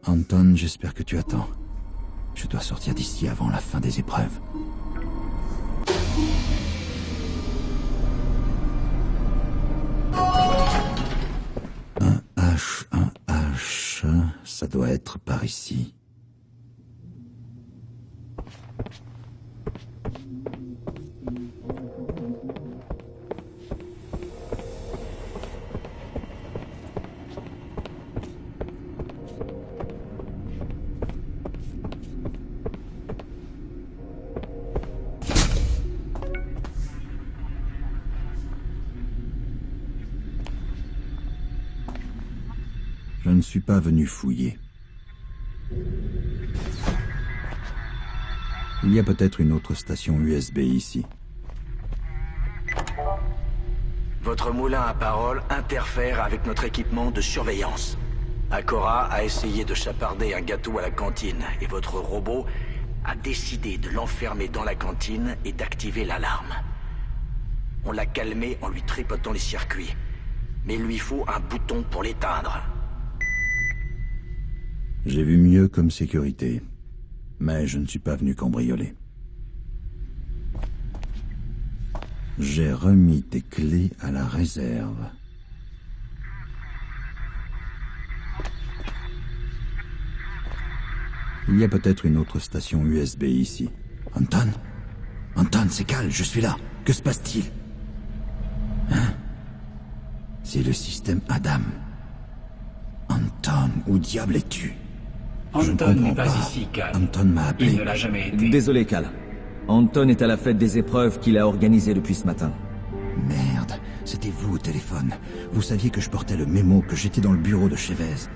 Anton, j'espère que tu attends. Je dois sortir d'ici avant la fin des épreuves. Un H, ça doit être par ici. Je ne suis pas venu fouiller. Il y a peut-être une autre station USB ici. Votre moulin à parole interfère avec notre équipement de surveillance. Akora a essayé de chaparder un gâteau à la cantine et votre robot a décidé de l'enfermer dans la cantine et d'activer l'alarme. On l'a calmé en lui tripotant les circuits. Mais il lui faut un bouton pour l'éteindre. J'ai vu mieux comme sécurité, mais je ne suis pas venu cambrioler. J'ai remis tes clés à la réserve. Il y a peut-être une autre station USB ici. Anton? Anton, c'est Cal, je suis là. Que se passe-t-il? Hein? C'est le système Adam. Anton, où diable es-tu? Anton n'est pas ici, Cal. Anton m'a appelé. Il ne l'a jamais été. Désolé, Cal. Anton est à la fête des épreuves qu'il a organisée depuis ce matin. Merde, c'était vous au téléphone. Vous saviez que je portais le mémo, que j'étais dans le bureau de Chavez.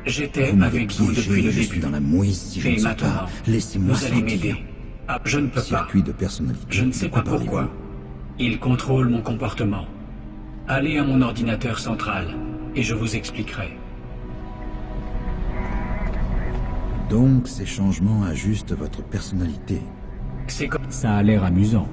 J'étais Vous m'avez avec vous piégé, depuis le je début. suis dans la mouise si je Et ne sais maintenant, pas. Laissez-moi vous allez sortir. m'aider. Ah, je ne peux pas. Circuit de personnalité. Je ne sais De quoi pas pourquoi. parlez-vous? Il contrôle mon comportement. Allez à mon ordinateur central, et je vous expliquerai. Donc, ces changements ajustent votre personnalité. C'est comme... Ça a l'air amusant.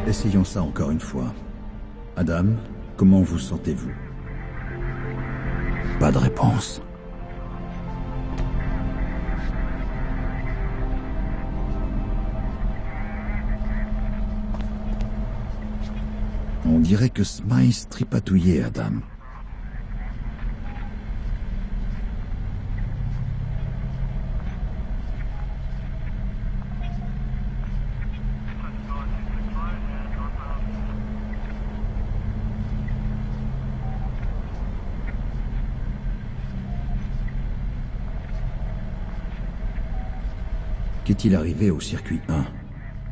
Essayons ça encore une fois. Adam, comment vous sentez-vous? Pas de réponse. On dirait que Smythe tripatouillait Adam. Qu'est-il arrivé au circuit 1?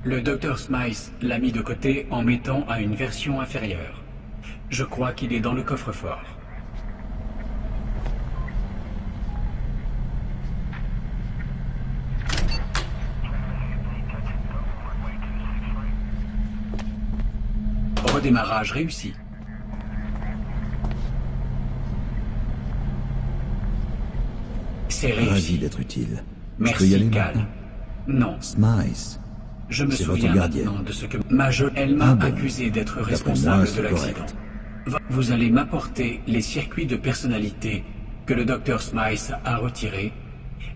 Le Dr Smythe l'a mis de côté en mettant à une version inférieure. Je crois qu'il est dans le coffre-fort. Redémarrage réussi. C'est Ravi réussi. d'être utile. Je peux y Merci, aller Cal. maintenant? Non. Smythe. Je me C'est votre souviens gardienne. maintenant de ce que elle m'a Ah bon. accusé d'être D'après responsable moi, de c'est l'accident. correct. Vous allez m'apporter les circuits de personnalité que le Dr Smythe a retirés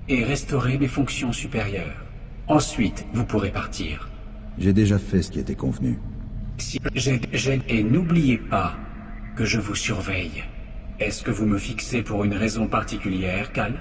et restaurer mes fonctions supérieures. Ensuite, vous pourrez partir. J'ai déjà fait ce qui était convenu. Et n'oubliez pas que je vous surveille. Est-ce que vous me fixez pour une raison particulière, Cal?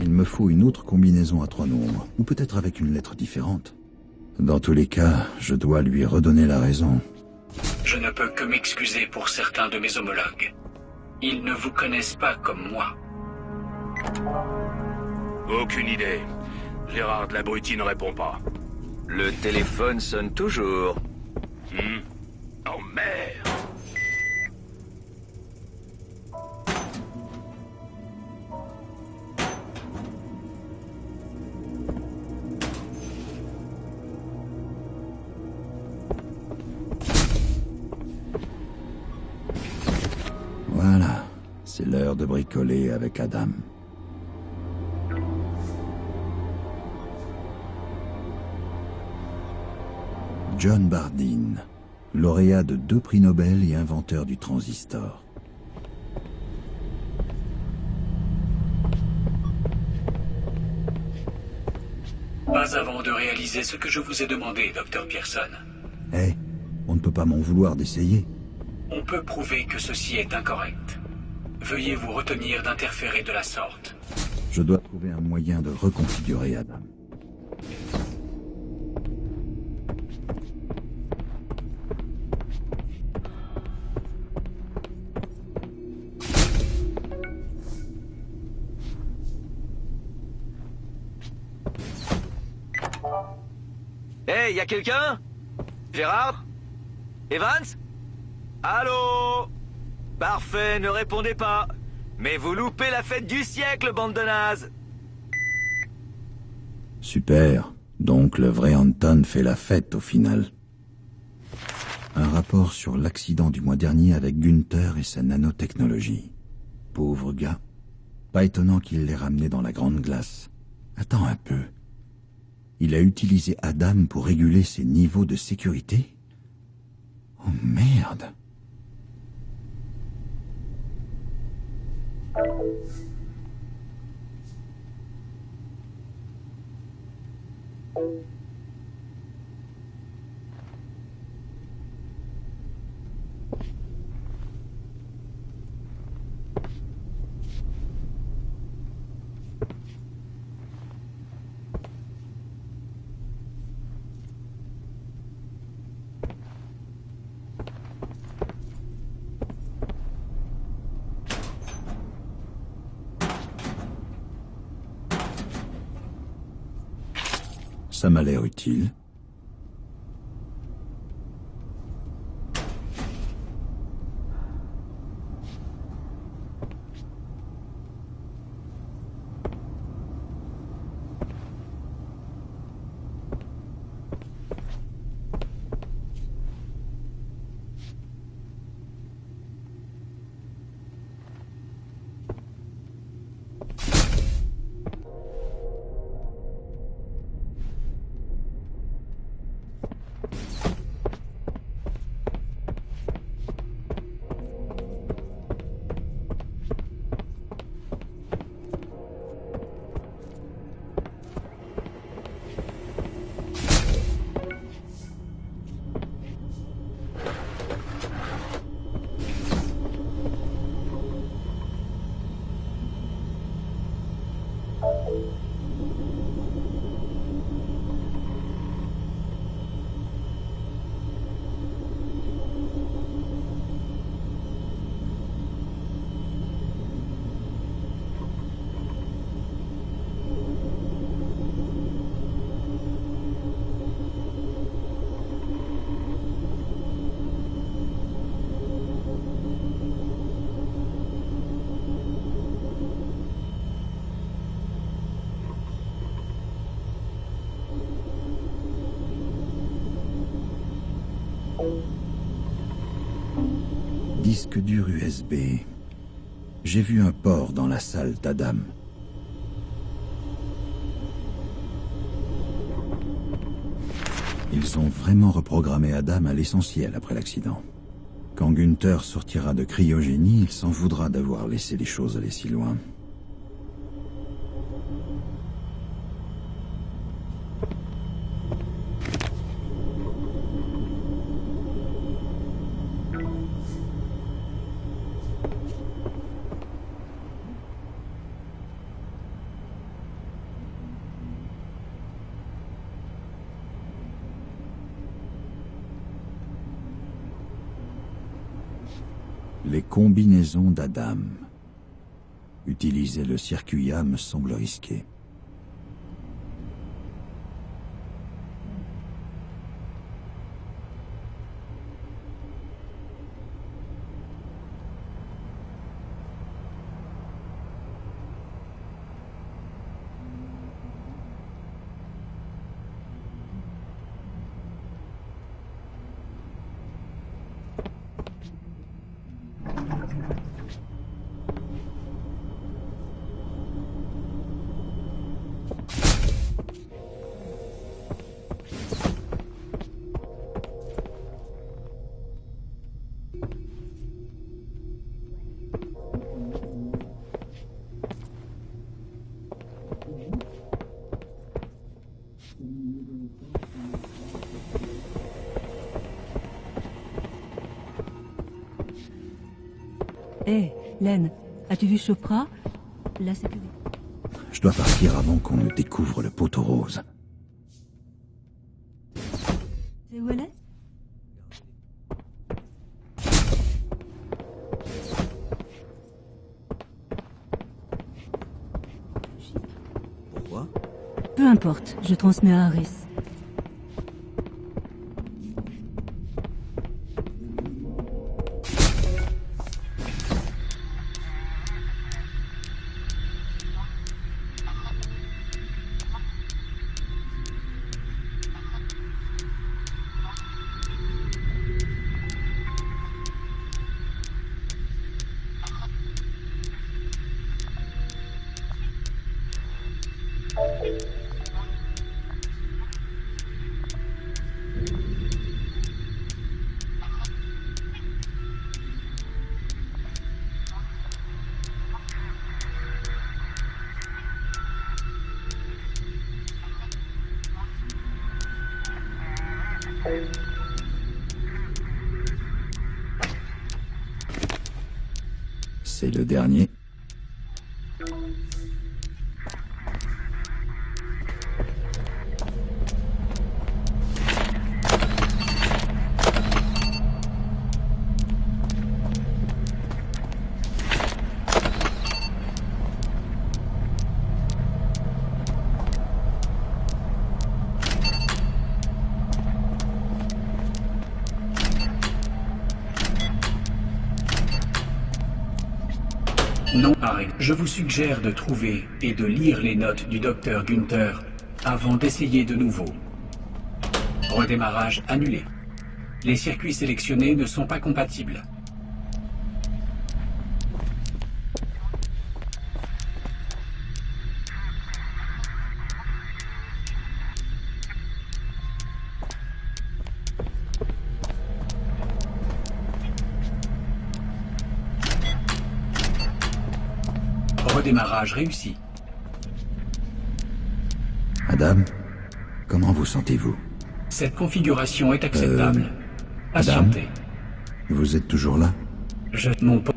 Il me faut une autre combinaison à 3 nombres, ou peut-être avec une lettre différente. Dans tous les cas, je dois lui redonner la raison. Je ne peux que m'excuser pour certains de mes homologues. Ils ne vous connaissent pas comme moi. Aucune idée. Gérard l'abruti ne répond pas. Le téléphone sonne toujours. Oh merde! Voilà, c'est l'heure de bricoler avec Adam. John Bardeen, lauréat de 2 prix Nobel et inventeur du transistor. Pas avant de réaliser ce que je vous ai demandé, Dr. Pearson. Eh, on ne peut pas m'en vouloir d'essayer. On peut prouver que ceci est incorrect. Veuillez vous retenir d'interférer de la sorte. Je dois trouver un moyen de reconfigurer Adam. Hey, y a quelqu'un? Gérard? Evans? Allô? Parfait, ne répondez pas. Mais vous loupez la fête du siècle, bande de nazes. Super. Donc le vrai Anton fait la fête au final. Un rapport sur l'accident du mois dernier avec Günther et sa nanotechnologie. Pauvre gars. Pas étonnant qu'il l'ait ramené dans la grande glace. Attends un peu. Il a utilisé Adam pour réguler ses niveaux de sécurité? Oh merde! Ça m'a l'air utile. Disque dur USB. J'ai vu un port dans la salle d'Adam. Ils ont vraiment reprogrammé Adam à l'essentiel après l'accident. Quand Günther sortira de cryogénie, il s'en voudra d'avoir laissé les choses aller si loin. Les combinaisons d'Adam. Utiliser le circuit A me semble risqué. Hé, Len, as-tu vu Chopra? La sécurité. Je dois partir avant qu'on ne découvre le poteau rose. C'est où elle est? Pourquoi? Peu importe, je transmets à Harris. C'est le dernier. Non, Harry. Je vous suggère de trouver et de lire les notes du docteur Günther avant d'essayer de nouveau. Redémarrage annulé. Les circuits sélectionnés ne sont pas compatibles. Redémarrage réussi. Adam, comment vous sentez-vous? Cette configuration est acceptable. Patientez. Vous êtes toujours là?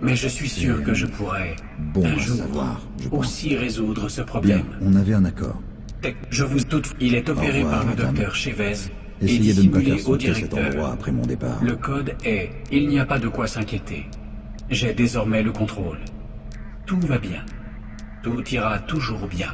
Mais je suis sûr que je pourrais, Bon un à jour, savoir, je pense. aussi résoudre ce Bien, problème. on avait un accord. Il est opéré Au revoir, par le madame. docteur Chavez et Essayez de ne pas dissimulé faire au sauter cet endroit directeur. après mon départ. Le code est « Il n'y a pas de quoi s'inquiéter. J'ai désormais le contrôle. Tout va bien. Tout ira toujours bien. »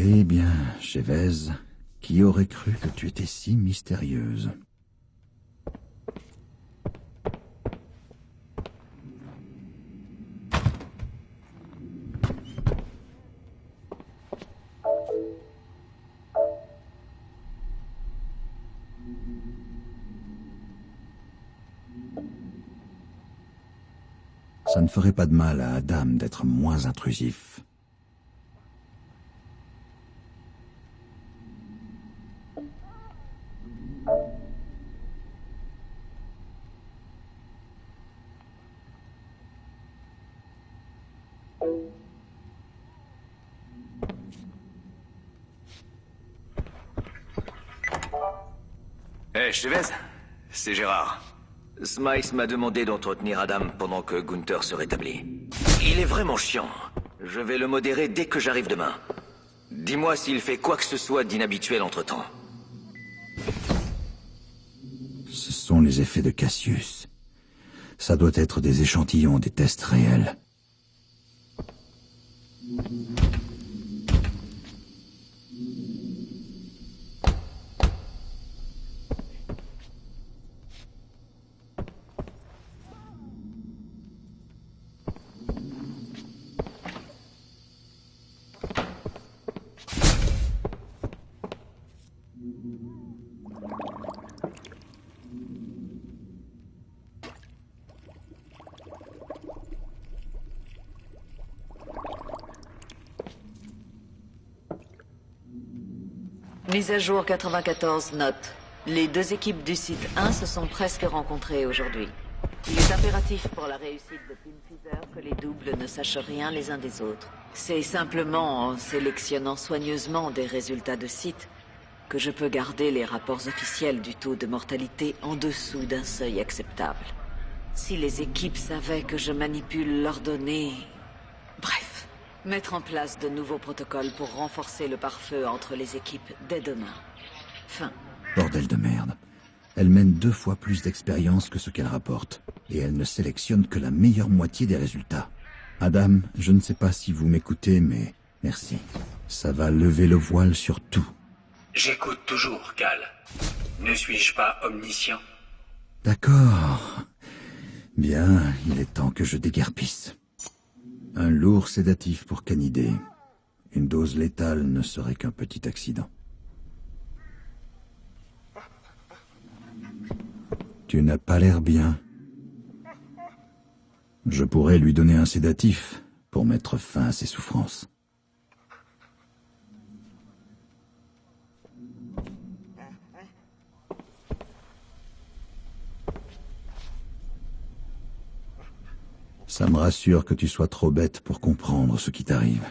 Eh bien, Chavez, qui aurait cru que tu étais si mystérieuse? Ça ne ferait pas de mal à Adam d'être moins intrusif. Hé, Chavez, c'est Gérard. Smythe m'a demandé d'entretenir Adam pendant que Gunther se rétablit. Il est vraiment chiant. Je vais le modérer dès que j'arrive demain. Dis-moi s'il fait quoi que ce soit d'inhabituel entre-temps. Ce sont les effets de Cassius. Ça doit être des échantillons des tests réels. Mise à jour 94, note. Les deux équipes du site 1 se sont presque rencontrées aujourd'hui. Il est impératif pour la réussite de Pinfizer que les doubles ne sachent rien les uns des autres. C'est simplement en sélectionnant soigneusement des résultats de site que je peux garder les rapports officiels du taux de mortalité en dessous d'un seuil acceptable. Si les équipes savaient que je manipule leurs données... Bref. Mettre en place de nouveaux protocoles pour renforcer le pare-feu entre les équipes dès demain. Fin. Bordel de merde. Elle mène 2 fois plus d'expérience que ce qu'elle rapporte. Et elle ne sélectionne que la meilleure moitié des résultats. Adam, je ne sais pas si vous m'écoutez, mais merci. Ça va lever le voile sur tout. J'écoute toujours, Cal. Ne suis-je pas omniscient? D'accord. Bien, il est temps que je déguerpisse. Un lourd sédatif pour Canidé. Une dose létale ne serait qu'un petit accident. Tu n'as pas l'air bien. Je pourrais lui donner un sédatif pour mettre fin à ses souffrances. Ça me rassure que tu sois trop bête pour comprendre ce qui t'arrive.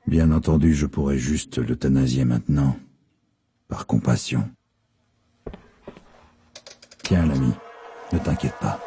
Bien entendu, je pourrais juste l'euthanasier maintenant. Par compassion. Tiens, l'ami, ne t'inquiète pas.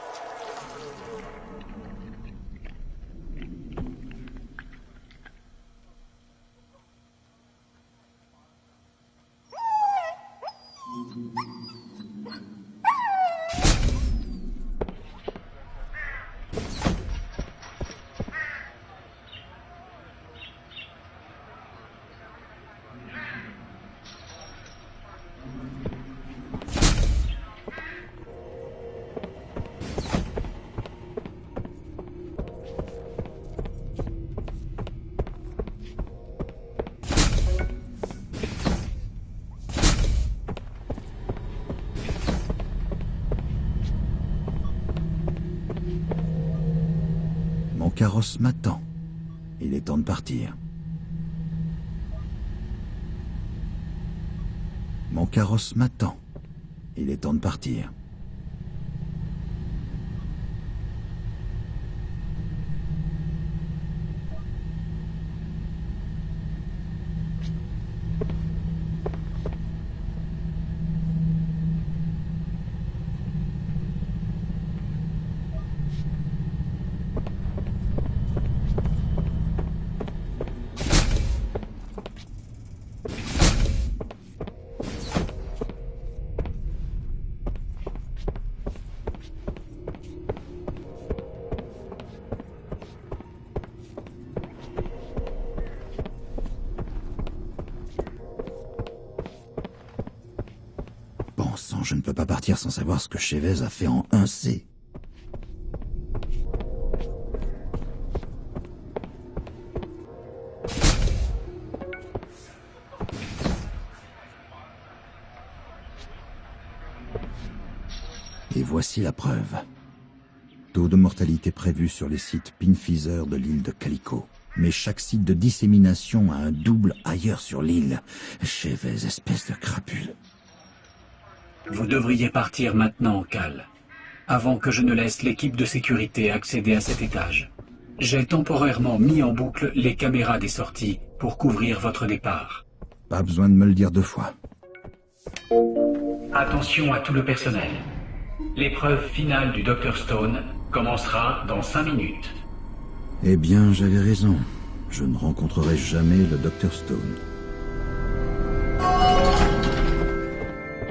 Mon carrosse m'attend. Il est temps de partir. Mon carrosse m'attend. Il est temps de partir. Bon sang, je ne peux pas partir sans savoir ce que Chavez a fait en 1C. Et voici la preuve. Taux de mortalité prévu sur les sites Pinfizer de l'île de Calico. Mais chaque site de dissémination a un double ailleurs sur l'île. Chavez, espèce de crapule. Vous devriez partir maintenant, Cal, avant que je ne laisse l'équipe de sécurité accéder à cet étage. J'ai temporairement mis en boucle les caméras des sorties pour couvrir votre départ. Pas besoin de me le dire 2 fois. Attention à tout le personnel. L'épreuve finale du Dr Stone commencera dans 5 minutes. Eh bien, j'avais raison. Je ne rencontrerai jamais le Dr Stone.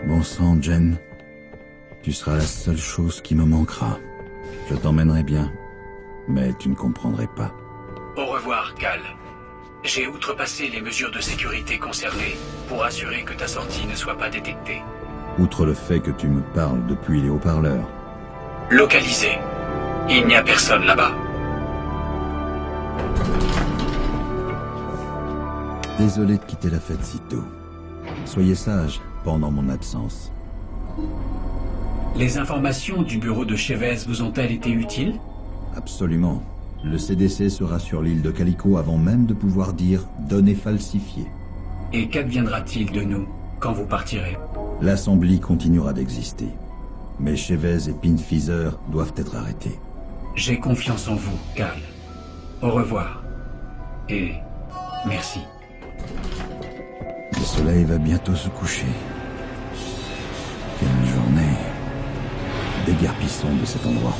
Bon sang, Jen. Tu seras la seule chose qui me manquera. Je t'emmènerai bien, mais tu ne comprendrais pas. Au revoir, Cal. J'ai outrepassé les mesures de sécurité concernées pour assurer que ta sortie ne soit pas détectée. Outre le fait que tu me parles depuis les haut-parleurs. Localisé. Il n'y a personne là-bas. Désolé de quitter la fête si tôt. Soyez sage pendant mon absence. Les informations du bureau de Chavez vous ont-elles été utiles? Absolument. Le CDC sera sur l'île de Calico avant même de pouvoir dire « données falsifiées ». Et qu'adviendra-t-il de nous quand vous partirez? L'Assemblée continuera d'exister. Mais Chavez et Pinfizer doivent être arrêtés. J'ai confiance en vous, Cal. Au revoir. Et merci. Le soleil va bientôt se coucher. Quelle journée. Déguerpissons de cet endroit.